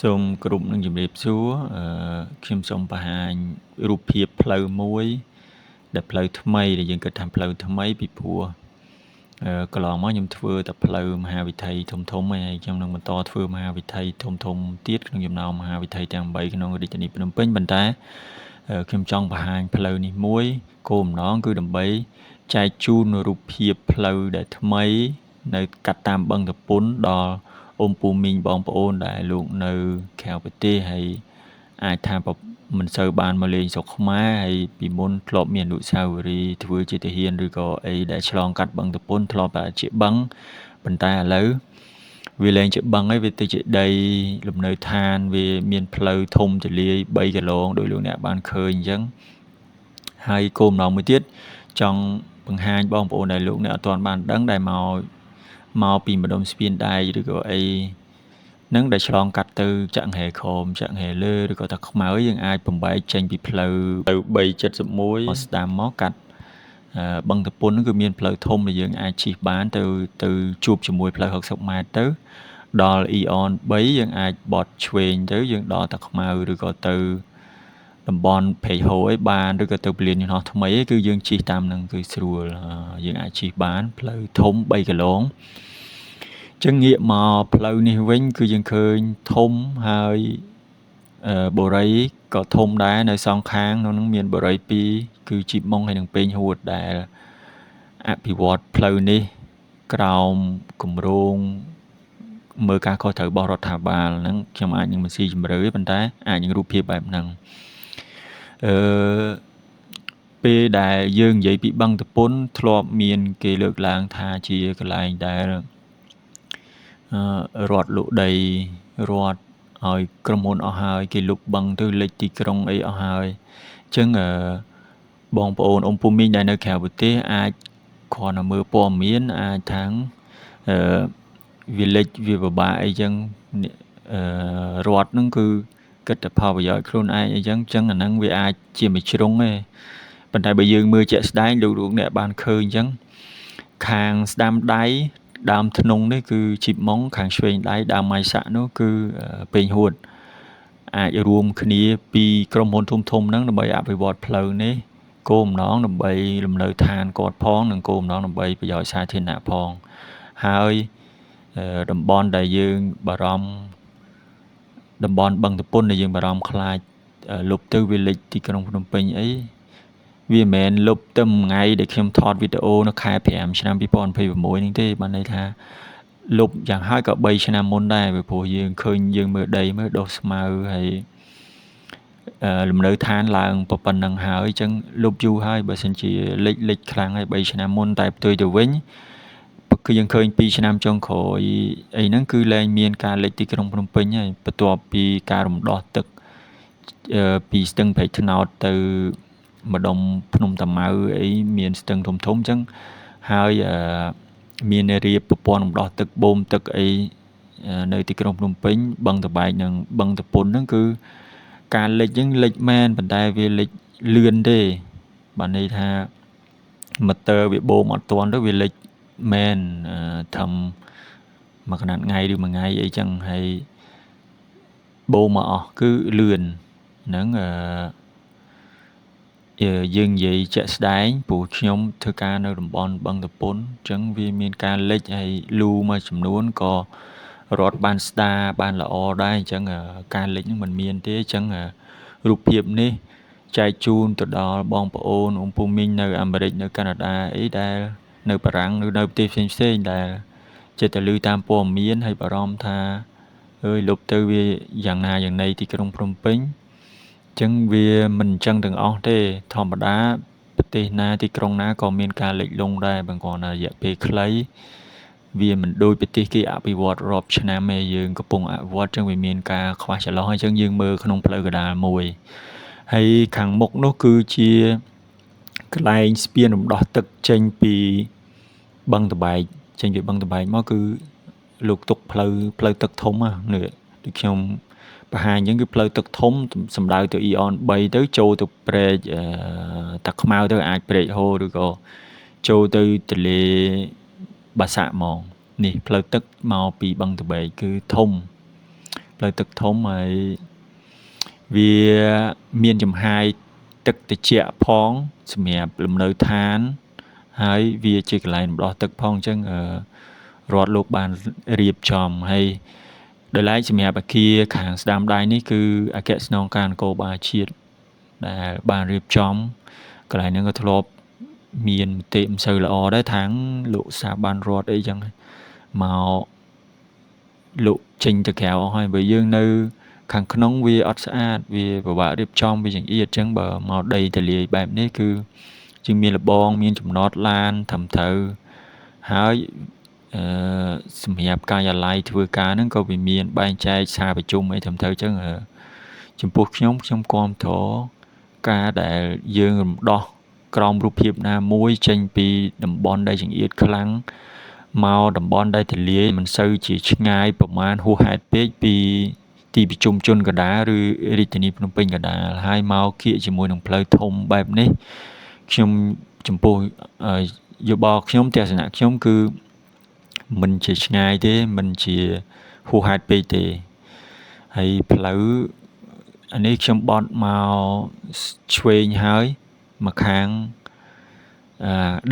សូមគោរពនឹងជម្រាបសួរខ្ញុំសូមបង្ហាញរូបភាពផ្លូវមួយដែលផ្លូវថ្មីដែលយើងគិតថាផ្លូវថ្មីពីព្រោះកន្លងមកខ្ញុំធ្វើតែផ្លូវមហាវិថីធំៗហើយខ្ញុំនឹងបន្តធ្វើមហាវិថីធំទៀតក្នុងចំណោមមហាវិថីទាំង3ក្នុងរាជធានីភ្នំពេញប៉ុន្តែខ្ញុំចង់បង្ហាញផ្លូវនេះមួយគោលបំណងគឺដើម្បីចែកជូនរូបភាពផ្លូវដែលថ្មីនៅកាត់តាមបឹងតពុនដល់អ៊ំពូមីងបងប្អូនដែលលោកនៅក្រៅប្រទេសហើយអាចថាមិនសូវបានមកលេងស្រុកខ្មែរហើយពីមុនធ្លាប់មានអនុស្សាវរីយ៍ធ្វើជាទាហានឬក៏អីដែលឆ្លងកាត់បឹងតពុនធ្លាប់តែជាបឹងប៉ុន្តែឥឡូវវាលែងជាបឹងហើយវាទៅជាដីលំនៅឋានវាមានផ្លូវធំទលាយ3គីឡូដោយលោកអ្នកបានឃើញអញ្ចឹងហើយគោលបំណងមួយទៀតចង់បង្ហាញបងប្អូនដែលលោកអ្នកអត់ទាន់បានដឹងដែលមកពីម្ដុំស្ពានដែកឬក៏អីនឹងដែលឆ្លងកាត់ទៅចាក់ហែក្រមចាក់ហែលើឬក៏ថាខ្មៅយើងអាចបំបែកចេញពីផ្លូវ371មកស្ដាំមកកាត់បឹងតពុនគឺមានផ្លូវធំដែលយើងអាចជិះបានទៅជួបជាមួយផ្លូវ60ម៉ែត្រទៅដល់អ៊ីអន3យើងអាចបត់ឆ្វេងទៅយើងដល់តាខ្មៅឬក៏ទៅតំបន់ព្រៃហូអីបានឬក៏ទៅពលានយន្តហោះថ្មីអីគឺយើងជិះតាមនឹងគឺស្រួលយើងអាចជិះបានផ្លូវធំ3គីឡូចឹងងាកមកផ្លូវនេះវិញគឺយើងឃើញធំហើយបូរីក៏ធំដែរនៅសងខាងក្នុងនោះមានបូរី2គឺជីបម៉ុងហើយនិងពេញហួតដែលអភិវឌ្ឍផ្លូវនេះក្រោមគម្រោងមើលការខុសត្រូវរបស់រដ្ឋាភិបាលហ្នឹងខ្ញុំអាចនឹងមិនស៊ីជម្រៅទេប៉ុន្តែអាចនឹងរូបភាពបែបហ្នឹងពេលដែលយើងនិយាយពីបឹងតពុនធ្លាប់មានគេលើកឡើងថាជាកន្លែងដែលរដ្ឋលក់ដីរដ្ឋឲ្យក្រុមហ៊ុនអស់ហើយគេលុបបឹងទៅលិចទីក្រុងអីអស់ហើយអញ្ចឹងបងប្អូនអ៊ំពូមីងដែលនៅក្រៅប្រទេសអាចគ្រាន់តែមើលព័ត៌មានអាចថាងវាលិចវាពិបាកអីចឹងរដ្ឋហ្នឹងគឺគិតតែផលប្រយោជន៍ខ្លួនឯងអីចឹងអាហ្នឹងវាអាចជាមួយជ្រុងទេប៉ុន្តែបើយើងមើលជាក់ស្ដែងលោកអ្នកបានឃើញអញ្ចឹងខាងស្ដាំដៃដើមធ្នង់នេះគឺជីបម៉ុងខាងឆ្វេងដៃដើមម៉ៃសាក់នោះគឺពេញហួតអាចរួមគ្នាពីក្រុមហ៊ុនធំហ្នឹងដើម្បីអភិវឌ្ឍផ្លូវនេះគោលបំណងដើម្បីលំនៅឋានគាត់ផងនិងគោលបំណងដើម្បីប្រយោជន៍សាធារណៈផងហើយតំបន់ដែលយើងបារម្ភតំបន់បឹងតពុនដែលយើងបារម្ភខ្លាចលុបទៅវាលិចទីក្រុងភ្នំពេញអីវាមិនមែនលុបទៅមួយថ្ងៃដែលខ្ញុំថតវីដេអូនៅខែ5ឆ្នាំ2026នេះទេបានន័យថាលុបយ៉ាងហោចក៏3ឆ្នាំមុនដែរព្រោះយើងឃើញយើងមើលដីមើលដុះស្មៅហើយលំនៅឋានឡើងប៉ុណ្ណឹងហើយអញ្ចឹងលុបយូរហើយបើសិនជាលិចខ្លាំងហើយ3ឆ្នាំមុនតែផ្ទុយទៅវិញគឺយើងឃើញ2ឆ្នាំចុងក្រោយអីហ្នឹងគឺលែងមានការលិចទីក្រុងភ្នំពេញហើយបន្ទាប់ពីការរំដោះទឹកពីស្ទឹងព្រែកត្នោតទៅម្ដុំភ្នំតាម៉ៅអីមានស្ទឹងធំអញ្ចឹងហើយមានរៀបប្រព័ន្ធរំដោះទឹកបូមទឹកអីនៅទីក្រុងភ្នំពេញបឹងតបែកនិងបឹងតពុនហ្នឹងគឺការលិចហ្នឹងលិចមែនប៉ុន្តែវាលិចលឿនទេបានន័យថាម៉ូទ័រវាបូមអត់ទាន់ទៅវាលិចមែនធំមួយកណាត់ថ្ងៃឬមួយថ្ងៃអីចឹងហើយបូមមកអស់គឺលឿនហ្នឹងយើងនិយាយជាក់ស្ដែងព្រោះខ្ញុំធ្វើការនៅតំបន់បឹងតពុនអញ្ចឹងវាមានការលិចហើយលូមួយចំនួនក៏រត់បានស្ដារបានល្អដែរអញ្ចឹងការលិចហ្នឹងមិនមានទេអញ្ចឹងរូបភាពនេះចែកជូនទៅដល់បងប្អូនអ៊ំពូមីងនៅអាមេរិកនៅកាណាដាអីដែលនៅបារាំងឬនៅប្រទេសផ្សេងដែលចិត្តតែឮតាមព័ត៌មានហើយបារម្ភថាអើយលុបទៅវាយ៉ាងណាយ៉ាងណីទីក្រុងភ្នំពេញអញ្ចឹងវាមិនអញ្ចឹងទាំងអស់ទេធម្មតាប្រទេសណាទីក្រុងណាក៏មានការលិចលង់ដែរបើគ្រាន់តែរយៈពេលខ្លីវាមិនដូចប្រទេសគេអភិវឌ្ឍរាប់ឆ្នាំទេយើងកំពុងអភិវឌ្ឍអញ្ចឹងវាមានការខ្វះចន្លោះអញ្ចឹងយើងមើលក្នុងផ្លូវកណ្ដាលមួយហើយខាងមុខនោះគឺជាកន្លែងស្ពានរំដោះទឹកចេញពីបឹងតបែកមកគឺលោកទុកផ្លូវទឹកធំនេះដូចខ្ញុំបង្ហាញអញ្ចឹងគឺផ្លូវទឹកធំសំដៅទៅអ៊ីអន3ទៅចូលទៅព្រែកតាខ្មៅទៅអាចព្រែកហូរឬក៏ចូលទៅទន្លេបាសាក់ហ្មងនេះផ្លូវទឹកមកពីបឹងតបែកគឺធំ ផ្លូវទឹកធំហើយវាមានចំហាយទឹកត្រជាក់ផងសម្រាប់លំនៅឋានហើយវាជាកន្លែងរំដោះទឹកផងអញ្ចឹងរដ្ឋលោកបានរៀបចំហើយដោយឡែកសម្រាប់អគារខាងស្ដាំដៃនេះគឺអគ្គស្នងការនគរបាលជាតិដែលបានរៀបចំកន្លែងហ្នឹងក៏ធ្លាប់មានមតិមិនសូវល្អដែរທາງលោកស្ថាប័នរដ្ឋអីចឹងមកលោកចេញទៅក្រៅអស់ហើយបើយើងនៅខាងក្នុងវាអត់ស្អាតវាពិបាករៀបចំវាចង្អៀតអញ្ចឹងបើមកដីទលាយបែបនេះគឺជាងមានលបងមានចំណតឡានត្រឹមត្រូវហើយសម្រាប់ការិយាល័យធ្វើការហ្នឹងក៏វាមានបែងចែកសារប្រជុំអីត្រឹមត្រូវអញ្ចឹងចំពោះខ្ញុំគាំទ្រការដែលយើងរំដោះក្រមរូបភាពណាមួយចេញពីតំបន់ដែលចង្អៀតខ្លាំងមកតំបន់ដែលទលាយមិនសូវជាឆ្ងាយប្រមាណហួសហេតុពេកពីទីប្រជុំជនកណ្ដាលឬរាជធានីភ្នំពេញកណ្ដាលហើយមកគៀកជាមួយនឹងផ្លូវធំបែបនេះខ្ញុំចំពោះយោបល់ខ្ញុំទស្សនៈខ្ញុំគឺមិនជាឆ្ងាយទេមិនជាហួសហេតុពេកទេហើយផ្លូវអានេះខ្ញុំបត់មកឆ្វេងហើយមកខាង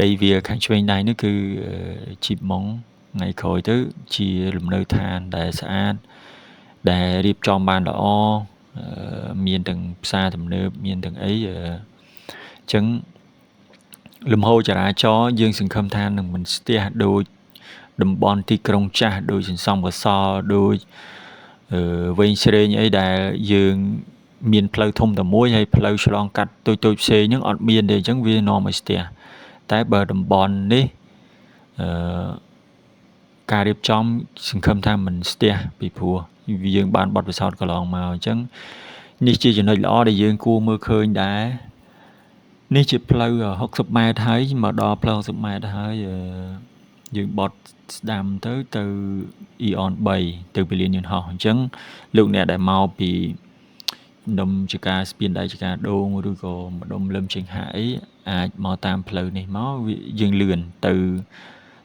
ដីវាខាងឆ្វេងដៃនេះគឺជីបម៉ុងថ្ងៃក្រោយទៅជាលំនៅឋានដែលស្អាតដែលរៀបចំបានល្អមានទាំងផ្សារទំនើបមានទាំងអីអញ្ចឹងលំហូរចរាចរណ៍យើងសង្ឃឹមថានឹងមិនស្ទះដូចតំបន់ទីក្រុងចាស់ដូចសន្សំកសលដូចវែងស្រេងអីដែលយើងមានផ្លូវធំតែមួយហើយផ្លូវឆ្លងកាត់តូចៗផ្សេងហ្នឹងអត់មានទេអញ្ចឹងវានាំឲ្យស្ទះតែបើតំបន់នេះការរៀបចំសង្ឃឹមថាមិនស្ទះពីព្រោះយើងបានបទពិសោធន៍កន្លងមកអញ្ចឹងនេះជាចំណុចល្អដែលយើងគួរមើលឃើញដែរនេះជាផ្លូវ60ម៉ែត្រហើយមកដល់ផ្លូវ60ម៉ែត្រហើយយើងបត់ស្ដាំទៅEON 3ទៅពលានយន្តហោះអញ្ចឹងលោកអ្នកដែលមកពីដុំចកាស្ពានដៃចកាដូងឬក៏ម្ដុំលឹមជើងហាក់អីអាចមកតាមផ្លូវនេះមកយើងលឿនទៅ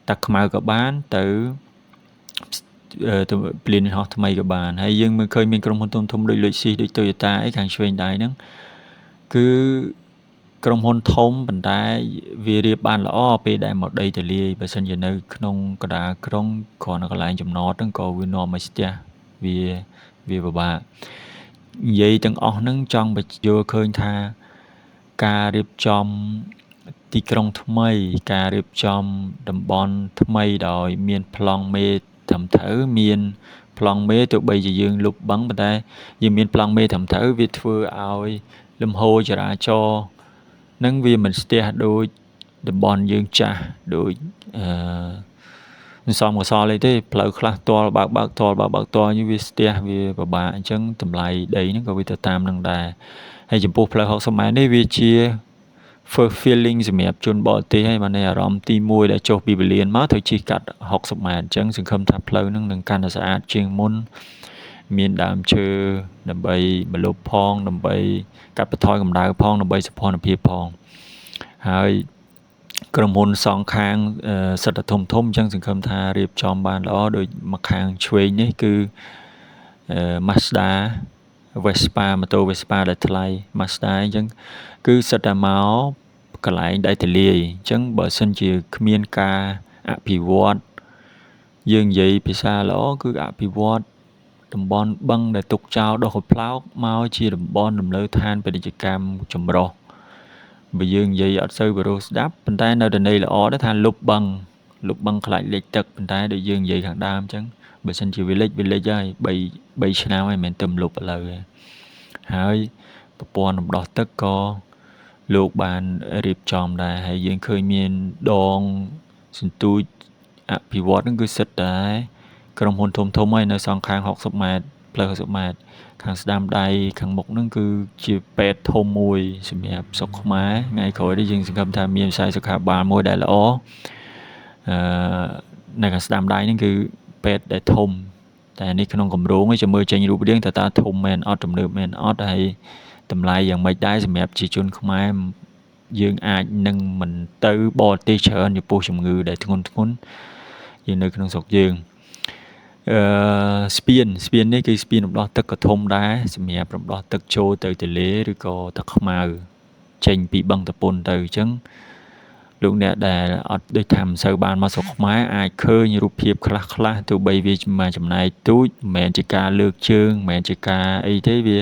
តាខ្មៅក៏បានទៅពលានយន្តហោះថ្មីក៏បានហើយយើងមើលឃើញមានក្រុមហ៊ុនធំៗដូច Lexus ដូច Toyota អីខាងឆ្វេងដៃហ្នឹងគឺក្រុមហ៊ុនធំប៉ុន្តែវារៀបបានល្អពេលដែលមកដីទលាយបើសិនជានៅក្នុងកណ្ដាលក្រុងគ្រាន់តែកន្លែងចំណតហ្នឹងក៏វានាំឲ្យស្ទះវាពិបាកនិយាយទាំងអស់ហ្នឹងចង់បញ្យល់ឃើញថាការរៀបចំទីក្រុងថ្មីការរៀបចំតំបន់ថ្មីដោយមានប្លង់មេត្រឹមត្រូវមានប្លង់មេទោះបីជាយើងលុបបឹងប៉ុន្តែយើងមានប្លង់មេត្រឹមត្រូវវាធ្វើឲ្យលំហូរចរាចរណ៍នឹងវាមិនស្ទះដូចតំបន់យើងចាស់ដូចសំកសលអីទេផ្លូវខ្លះទាល់បើកទាល់វាស្ទះវាពិបាកអញ្ចឹងតម្លៃដីហ្នឹងក៏វាទៅតាមនឹងដែរហើយចំពោះផ្លូវ60ម៉ែត្រនេះវាជា first feeling សម្រាប់ជនបរទេសហើយបានអារម្មណ៍ទី1ដែលចុះពីពលានមកទៅជិះកាត់60ម៉ែត្រអញ្ចឹងសង្ឃឹមថាផ្លូវហ្នឹងនឹងកាន់តែស្អាតជាងមុនមានដើមឈើដើម្បីម្លប់ផងដើម្បីកាត់បន្ថយកម្ដៅផងដើម្បីសុខភាពផងហើយក្រុមហ៊ុនសងខាងសិតតែធំអញ្ចឹងសង្ឃឹមថារៀបចំបានល្អដូចមកខាងឆ្វេងនេះគឺMazda Vespa ម៉ូតូ Vespa ដែលថ្លៃ Mazda អញ្ចឹងគឺសិតតែមកកន្លែងដែលទលាយអញ្ចឹងបើសិនជាគ្មានការអភិវឌ្ឍយើងនិយាយភាសាល្អគឺអភិវឌ្ឍតំបន់បឹងដែលទុកចោលដុះផ្លោកមកជាតំបន់រំលើឋានពាណិជ្ជកម្មចម្រុះបើយើងនិយាយអត់សូវបរោស្ដាប់ប៉ុន្តែនៅតែន័យល្អដែរថាលុបបឹងខ្លាចលិចទឹកប៉ុន្តែដូចយើងនិយាយខាងដើមអញ្ចឹងបើសិនជាវាលិចហើយ3ឆ្នាំហើយមិនមែនទៅលុបឥឡូវទេហើយប្រព័ន្ធរំដោះទឹកក៏លោកបានរៀបចំដែរហើយយើងឃើញមានដងសន្ទូចអភិវឌ្ឍហ្នឹងគឺសិតតែក្រុមហ៊ុនធំហើយនៅសងខាង60ម៉ែត្រផ្លូវ60ម៉ែត្រខាងស្ដាំដៃខាងមុខហ្នឹងគឺជាពេទ្យធំមួយសម្រាប់ស្រុកខ្មែរថ្ងៃក្រោយនេះយើងសង្ឃឹមថាមានវិស័យសុខាភិបាលមួយដែលល្អនៅខាងស្ដាំដៃហ្នឹងគឺពេទ្យដែលធំតែនេះក្នុងគម្រោងឯងចាំមើលចេញរូបរាងតើធំមែនអត់ទំនើបមែនអត់ហើយតម្លៃយ៉ាងម៉េចដែរសម្រាប់ប្រជាជនខ្មែរយើងអាចនឹងមិនទៅបរទេសច្រើនចំពោះជំងឺដែលធ្ងន់យើងនៅក្នុងស្រុកយើង ស្ពាននេះគឺស្ពានរំដោះទឹកក៏ធំដែរសម្រាប់រំដោះទឹកចូលទៅទន្លេឬក៏ទឹកខ្មៅចេញពីបឹងតពុនទៅអញ្ចឹងលោកអ្នកដែលអត់ដូចថាមិនសូវបានមកស្រុកខ្មែរអាចឃើញរូបភាពខ្លះទោះបីវាមកចំណែកទូចមិនមែនជាការលើកជើងមិនមែនជាការអីទេវា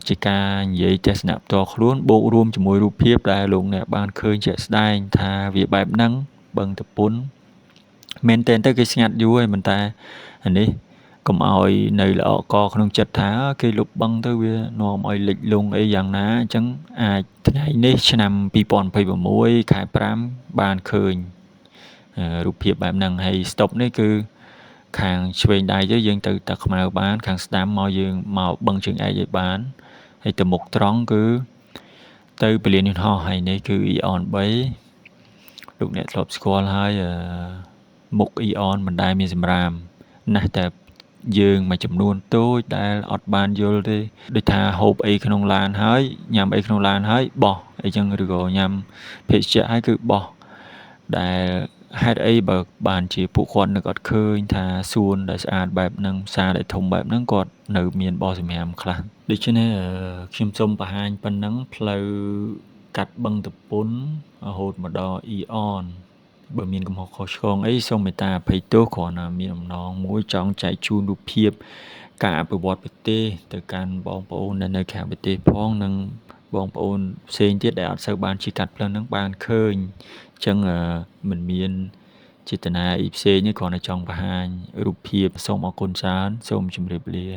ជាការនិយាយទស្សនៈផ្ទាល់ខ្លួនបូករួមជាមួយរូបភាពដែលលោកអ្នកបានឃើញជាក់ស្ដែងថាវាបែបហ្នឹងបឹងតពុនមែនតើទៅគេស្ងាត់យូរហើយប៉ុន្តែអានេះកុំឲ្យនៅល្អកក្នុងចិត្តថាគេលុបបឹងទៅវានាំឲ្យលិចលង់អីយ៉ាងណាអញ្ចឹងអាចថ្ងៃនេះឆ្នាំ2026ខែ5បានឃើញរូបភាពបែបហ្នឹងហើយស្តុបនេះគឺខាងឆ្វេងដៃទៅយើងទៅទឹកខ្មៅបានខាងស្ដាំមកយើងមកបឹងជើងឯកឲ្យបានហើយទៅមុខត្រង់គឺទៅពលានយន្តហោះហើយនេះគឺ Eon 3លោកអ្នកធ្លាប់ស្គាល់ហើយមុខ Eon មិនដែលមានសម្រាមណាស់តែយើងមួយចំនួនតូចដែលអត់បានយល់ទេដូចថាហូបអីក្នុងឡានហើយញ៉ាំអីក្នុងឡានហើយបោះអីចឹងឬក៏ញ៉ាំភេសជ្ជៈហើយគឺបោះដែលហេតុអីបើបានជាពួកគាត់នឹកអត់ឃើញថាសួនដែលស្អាតបែបហ្នឹងផ្សារដែលធំបែបហ្នឹងគាត់នៅមានបោះសម្រាមខ្លះដូច្នេះខ្ញុំសូមបង្ហាញប៉ុណ្ណឹងផ្លូវកាត់បឹងតពុនរហូតមកដល់ Eon បើមានកំហុសខុសឆ្គងអីសូមមេត្តាអភ័យទោសគ្រាន់តែមានអំណងមួយចង់ចែកជូនរូបភាពការអភិវឌ្ឍប្រទេសទៅកាន់បងប្អូននៅក្រៅប្រទេសផងនិងបងប្អូនផ្សេងទៀតដែលអត់សូវបានជិះកាត់ផ្លូវហ្នឹងបានឃើញអញ្ចឹងមិនមានចេតនាអីផ្សេងទេគ្រាន់តែចង់បង្ហាញរូបភាពសូមអរគុណច្រើនសូមជម្រាបលា